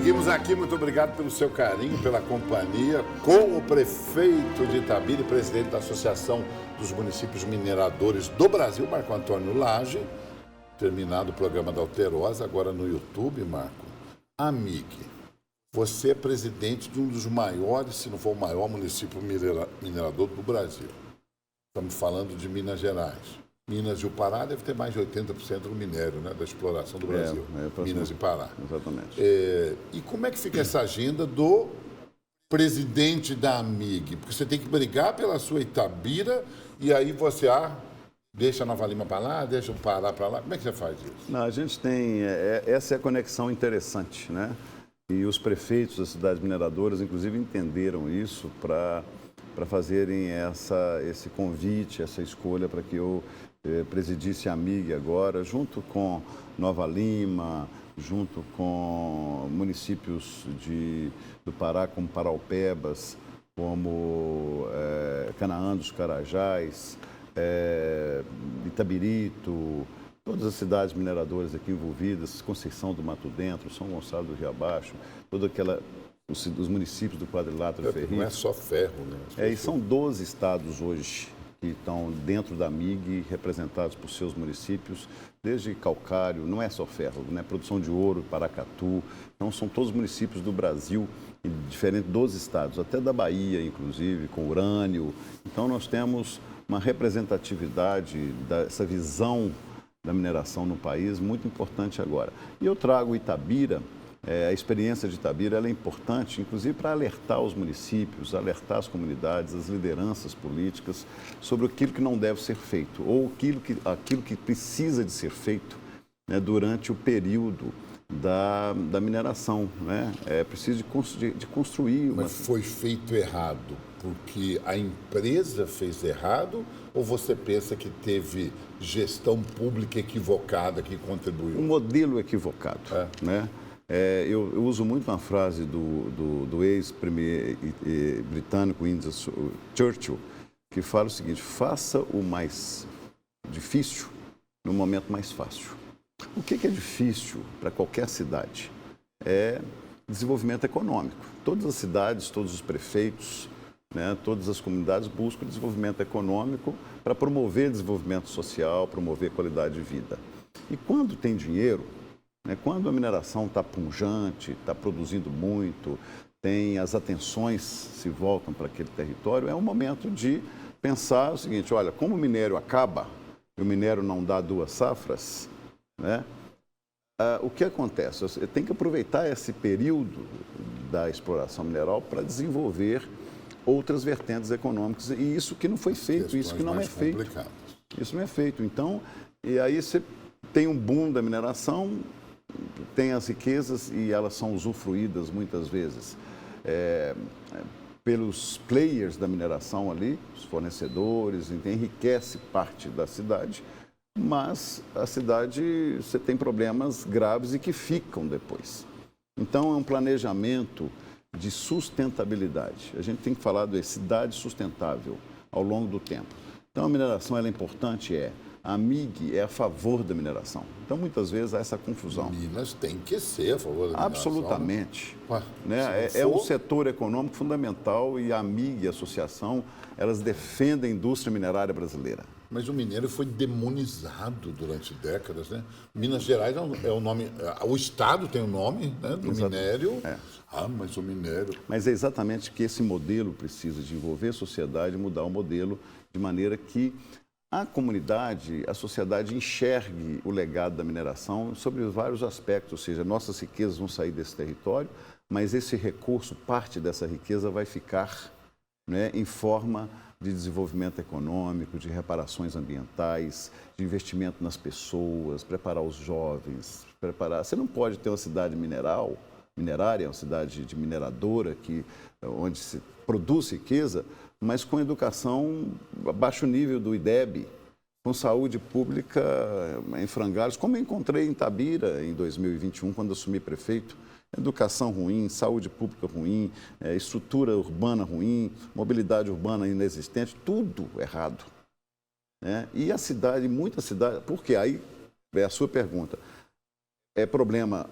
Seguimos aqui, muito obrigado pelo seu carinho, pela companhia, com o prefeito de Itabira e presidente da Associação dos Municípios Mineradores do Brasil, Marco Antônio Lage. Terminado o programa da Alterosa, agora no YouTube, Marco. AMIG, você é presidente de um dos maiores, se não for o maior município minerador do Brasil. Estamos falando de Minas Gerais. Minas e o Pará deve ter mais de 80% do minério, né, da exploração do Brasil. Minas e Pará. Exatamente. E como é que fica essa agenda do presidente da AMIG? Porque você tem que brigar pela sua Itabira e aí você deixa a Nova Lima para lá, deixa o Pará para lá. Como é que você faz isso? Não, a gente tem... essa é a conexão interessante, né? E os prefeitos das cidades mineradoras, inclusive, entenderam isso para fazerem esse convite, essa escolha para que eu presidisse a AMIG agora, junto com Nova Lima, junto com municípios do Pará, como Paraupebas, como Canaã dos Carajás, Itabirito, todas as cidades mineradoras aqui envolvidas, Conceição do Mato Dentro, São Gonçalo do Rio Abaixo, os municípios do Quadrilátero Ferrito. Não é só ferro, né? E são 12 estados hoje que estão dentro da AMIG, representados por seus municípios, desde calcário, não é só ferro, né? Produção de ouro, Paracatu. Então, são todos municípios do Brasil, diferente dos estados, até da Bahia, inclusive, com urânio. Então, nós temos uma representatividade dessa visão da mineração no país muito importante agora. E eu trago Itabira. A experiência de Itabira ela é importante, inclusive para alertar os municípios, alertar as comunidades, as lideranças políticas sobre aquilo que não deve ser feito ou aquilo que precisa de ser feito, né, durante o período da mineração. Né? É preciso de construir uma... Mas foi feito errado porque a empresa fez errado ou você pensa que teve gestão pública equivocada que contribuiu? Um modelo equivocado, né? Eu uso muito uma frase do ex-premier britânico Winston Churchill, que fala o seguinte: faça o mais difícil no momento mais fácil. O que é difícil para qualquer cidade? É desenvolvimento econômico. Todas as cidades, todos os prefeitos, né, todas as comunidades buscam desenvolvimento econômico para promover desenvolvimento social, promover qualidade de vida. E quando tem dinheiro, quando a mineração está pujante, está produzindo muito, as atenções se voltam para aquele território, é um momento de pensar o seguinte: olha, como o minério acaba e o minério não dá 2 safras, né, o que acontece? Você tem que aproveitar esse período da exploração mineral para desenvolver outras vertentes econômicas. E isso que não foi feito, isso que não é feito. Isso não é feito. Então, e aí você tem um boom da mineração, tem as riquezas e elas são usufruídas muitas vezes pelos players da mineração ali, os fornecedores, enriquece parte da cidade, mas a cidade, você tem problemas graves e que ficam depois. Então, é um planejamento de sustentabilidade. A gente tem que falar de cidade sustentável ao longo do tempo. Então, a mineração ela é importante, A AMIG é a favor da mineração. Então, muitas vezes, há essa confusão. Minas tem que ser a favor da mineração. Absolutamente. É um setor econômico fundamental e a AMIG, a associação, elas defendem a indústria minerária brasileira. Mas o minério foi demonizado durante décadas, né? Minas Gerais é o nome... O Estado tem o nome, né, do minério. Mas o minério... Mas é exatamente que esse modelo precisa de envolver a sociedade, mudar o modelo de maneira que a comunidade, a sociedade enxergue o legado da mineração sobre vários aspectos, ou seja, nossas riquezas vão sair desse território, mas esse recurso, parte dessa riqueza vai ficar, né, em forma de desenvolvimento econômico, de reparações ambientais, de investimento nas pessoas, preparar os jovens, Você não pode ter uma cidade minerária, uma cidade de mineradora, onde se produz riqueza, mas com educação a baixo nível do IDEB, com saúde pública em frangalhos, como eu encontrei em Itabira em 2021, quando assumi prefeito. Educação ruim, saúde pública ruim, estrutura urbana ruim, mobilidade urbana inexistente, tudo errado. Né? E a cidade, muitas cidades... Por quê? Aí é a sua pergunta. É problema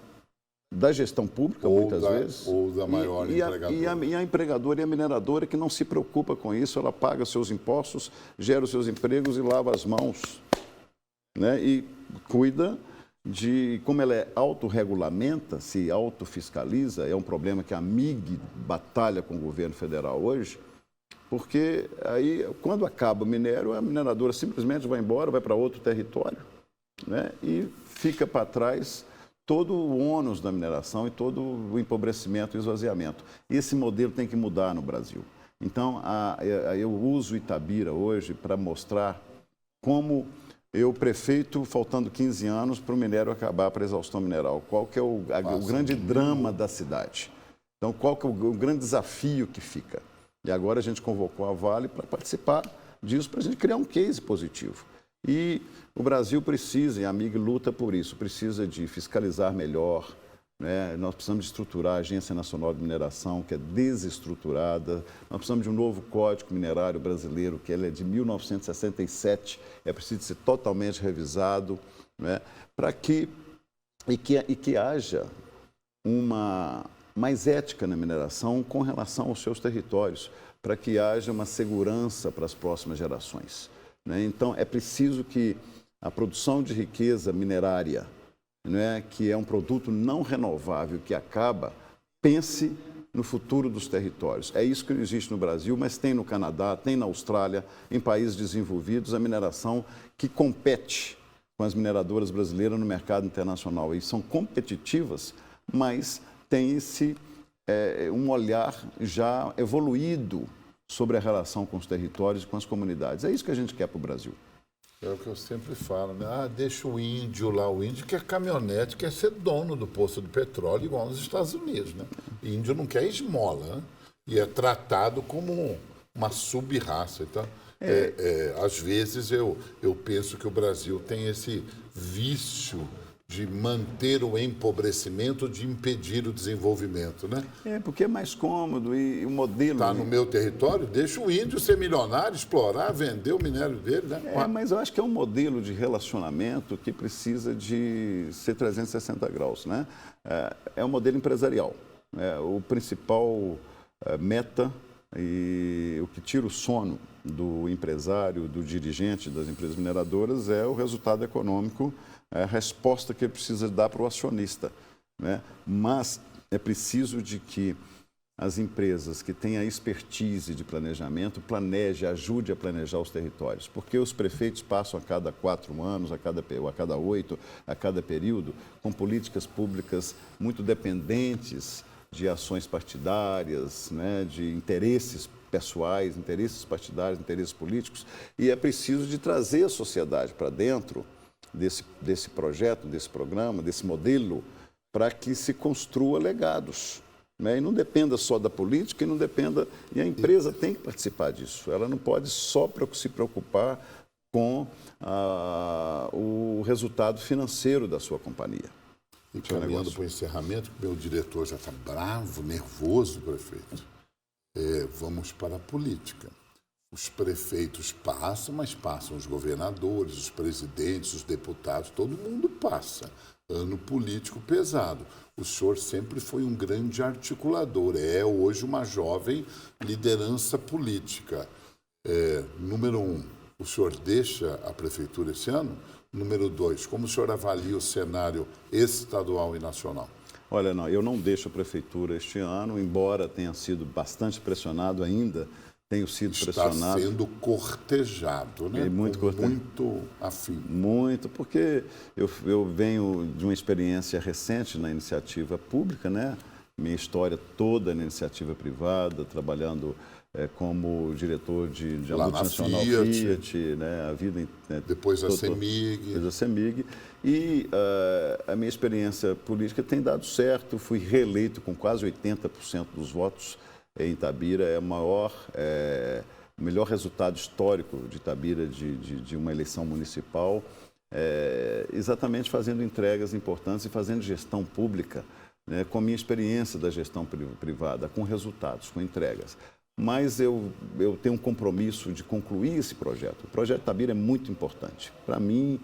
da gestão pública, muitas vezes. Ou da maior empregadora. E a empregadora e a mineradora que não se preocupa com isso, ela paga seus impostos, gera os seus empregos e lava as mãos, né? E cuida de como ela autorregulamenta, se autofiscaliza. É um problema que a MIG batalha com o governo federal hoje, porque aí, quando acaba o minério, a mineradora simplesmente vai embora, vai para outro território, né? E fica para trás todo o ônus da mineração e todo o empobrecimento e esvaziamento. Esse modelo tem que mudar no Brasil. Então, eu uso Itabira hoje para mostrar como prefeito, faltando 15 anos para o minério acabar para a exaustão mineral. Qual que é o grande drama da cidade? Então, qual que é o grande desafio que fica? E agora a gente convocou a Vale para participar disso, para a gente criar um case positivo. E o Brasil precisa, e a MIG luta por isso, precisa de fiscalizar melhor, né? Nós precisamos de estruturar a Agência Nacional de Mineração, que é desestruturada. Nós precisamos de um novo Código Minerário Brasileiro, que ele é de 1967, é preciso ser totalmente revisado, né? Para que haja uma mais ética na mineração com relação aos seus territórios, para que haja uma segurança para as próximas gerações, né? Então, é preciso que a produção de riqueza minerária, né, que é um produto não renovável, que acaba, pense no futuro dos territórios. É isso que não existe no Brasil, mas tem no Canadá, tem na Austrália, em países desenvolvidos, a mineração que compete com as mineradoras brasileiras no mercado internacional. E são competitivas, mas tem um olhar já evoluído sobre a relação com os territórios e com as comunidades. É isso que a gente quer para o Brasil. É o que eu sempre falo, né? Deixa o índio lá, o índio quer caminhonete, quer ser dono do poço de petróleo, igual nos Estados Unidos, né? O índio não quer esmola, né? E é tratado como uma sub-raça. Então, às vezes eu penso que o Brasil tem esse vício de manter o empobrecimento, de impedir o desenvolvimento, né? Porque é mais cômodo e o modelo... Está no meu território, deixa o índio ser milionário, explorar, vender o minério dele, né? Mas eu acho que é um modelo de relacionamento que precisa de ser 360 graus, né? É um modelo empresarial. O principal meta e o que tira o sono do empresário, do dirigente das empresas mineradoras é o resultado econômico, a resposta que ele precisa dar para o acionista, né? Mas é preciso de que as empresas que têm a expertise de planejamento ajude a planejar os territórios, porque os prefeitos passam a cada 4 anos, a cada 8, a cada período, com políticas públicas muito dependentes de ações partidárias, né, de interesses pessoais, interesses partidários, interesses políticos, e é preciso de trazer a sociedade para dentro desse projeto, desse programa, desse modelo, para que se construa legados, né? E não dependa só da política, e a empresa tem que participar disso. Ela não pode só se preocupar com o resultado financeiro da sua companhia. E caminhando para o encerramento, meu diretor já está bravo, nervoso, prefeito. Vamos para a política. Os prefeitos passam, mas passam os governadores, os presidentes, os deputados, todo mundo passa. Ano político pesado. O senhor sempre foi um grande articulador, é hoje uma jovem liderança política. Número 1, o senhor deixa a prefeitura esse ano? Número 2, como o senhor avalia o cenário estadual e nacional? Olha, não, eu não deixo a prefeitura este ano, embora tenha sido bastante pressionado ainda. Tenho sido pressionado. Está sendo cortejado, né? Muito afim. Muito, porque eu venho de uma experiência recente na iniciativa pública, né? Minha história toda na iniciativa privada, trabalhando como diretor de uma multinacional Fiat, né? A vida, depois a CEMIG. Depois a CEMIG. E a minha experiência política tem dado certo. Fui reeleito com quase 80% dos votos em Itabira. É o melhor resultado histórico de Itabira de uma eleição municipal, exatamente fazendo entregas importantes e fazendo gestão pública, né, com a minha experiência da gestão privada, com resultados, com entregas. mas eu tenho um compromisso de concluir esse projeto. O projeto Itabira é muito importante para mim,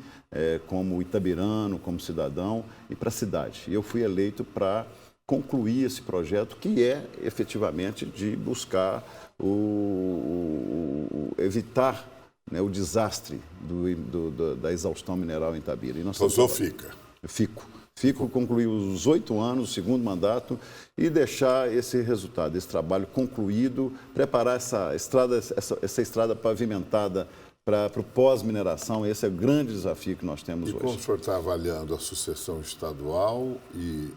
como itabirano, como cidadão e para a cidade. Eu fui eleito para concluir esse projeto, que é efetivamente de buscar evitar, né, o desastre da exaustão mineral em Itabira. Então o senhor fica? Fico, concluir os 8 anos, o segundo mandato, e deixar esse resultado, esse trabalho concluído, preparar essa estrada pavimentada para o pós-mineração. Esse é o grande desafio que nós temos hoje. E como o senhor está avaliando a sucessão estadual e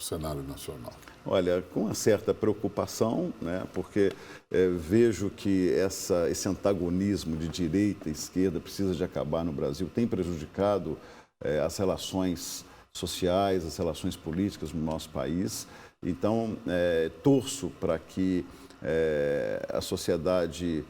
o cenário nacional? Olha, com uma certa preocupação, né, porque vejo que esse antagonismo de direita e esquerda precisa de acabar no Brasil, tem prejudicado as relações sociais, as relações políticas no nosso país. Então, torço para que a sociedade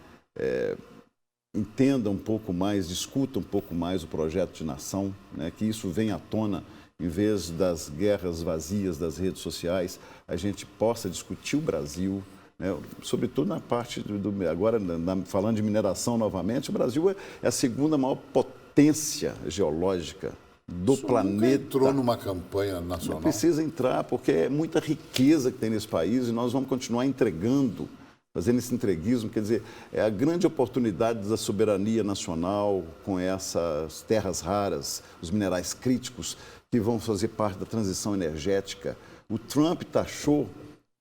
entenda um pouco mais, discuta um pouco mais o projeto de nação, né, que isso venha à tona, em vez das guerras vazias das redes sociais, a gente possa discutir o Brasil, né, sobretudo na parte agora, falando de mineração novamente, o Brasil é a segunda maior potência geológica do planeta. Entrou numa campanha nacional? Não precisa entrar, porque é muita riqueza que tem nesse país e nós vamos continuar entregando, fazendo esse entreguismo. Quer dizer, é a grande oportunidade da soberania nacional com essas terras raras, os minerais críticos que vão fazer parte da transição energética. O Trump taxou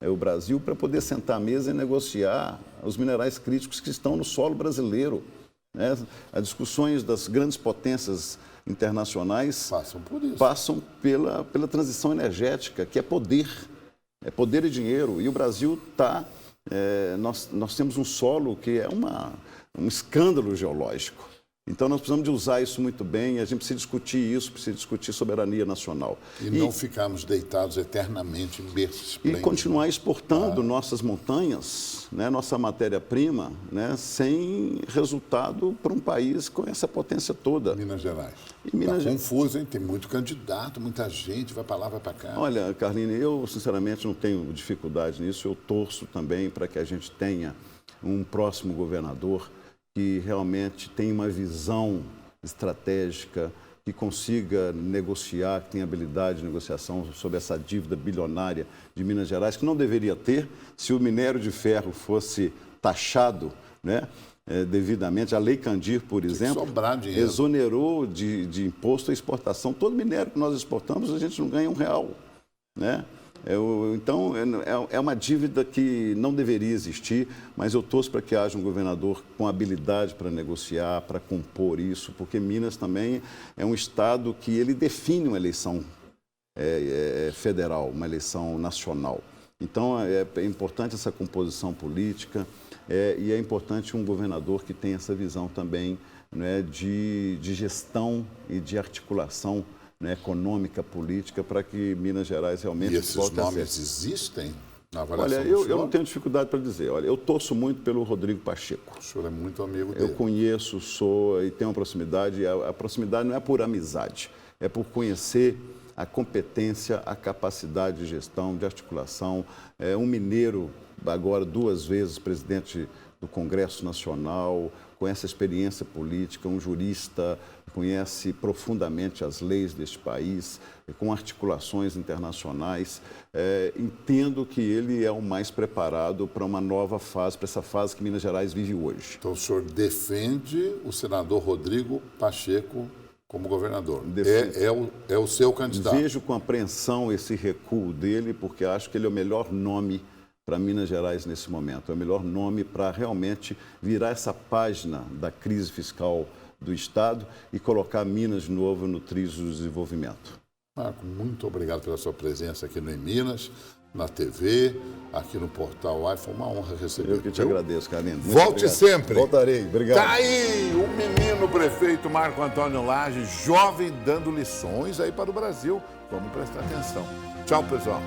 o Brasil para poder sentar à mesa e negociar os minerais críticos que estão no solo brasileiro, né? As discussões das grandes potências internacionais passam pela transição energética, que é poder e dinheiro. E o Brasil está... nós temos um solo que é um escândalo geológico. Então, nós precisamos de usar isso muito bem, a gente precisa discutir isso, precisa discutir soberania nacional. E não ficarmos deitados eternamente em berços esplêndidos. E continuar exportando nossas montanhas, né, nossa matéria-prima, né, sem resultado para um país com essa potência toda. Minas Gerais. Está confuso, hein? Tem muito candidato, muita gente, vai para lá, vai para cá. Olha, Carline, eu sinceramente não tenho dificuldade nisso, eu torço também para que a gente tenha um próximo governador que realmente tem uma visão estratégica, que consiga negociar, que tenha habilidade de negociação sobre essa dívida bilionária de Minas Gerais, que não deveria ter se o minério de ferro fosse taxado, né, devidamente. A Lei Candir, por exemplo, exonerou de imposto à exportação. Todo minério que nós exportamos, a gente não ganha R$1, né? Então, é uma dívida que não deveria existir, mas eu torço para que haja um governador com habilidade para negociar, para compor isso, porque Minas também é um estado que ele define uma eleição federal, uma eleição nacional. Então, é importante essa composição política e é importante um governador que tenha essa visão também, né, de gestão e de articulação, né, econômica, política, para que Minas Gerais realmente volte a ser. E esses nomes existem na avaliação? Olha, eu não tenho dificuldade para dizer. Olha, eu torço muito pelo Rodrigo Pacheco. O senhor é muito amigo dele. Eu conheço, sou e tenho uma proximidade. A proximidade não é por amizade, é por conhecer a competência, a capacidade de gestão, de articulação. É um mineiro, agora 2 vezes presidente do Congresso Nacional, com essa experiência política, um jurista, conhece profundamente as leis deste país, com articulações internacionais. Entendo que ele é o mais preparado para uma nova fase, para essa fase que Minas Gerais vive hoje. Então, o senhor defende o senador Rodrigo Pacheco como governador? É o seu candidato? Vejo com apreensão esse recuo dele, porque acho que ele é o melhor nome para Minas Gerais nesse momento. É o melhor nome para realmente virar essa página da crise fiscal do Estado e colocar Minas de novo no trilho do desenvolvimento. Marco, muito obrigado pela sua presença aqui no Em Minas, na TV, aqui no Portal UAI. Foi uma honra receber. Eu que te agradeço, Carlinhos. Volte sempre. Voltarei. Obrigado. Tá aí o menino prefeito Marco Antônio Lage, jovem, dando lições aí para o Brasil. Vamos prestar atenção. Tchau, pessoal.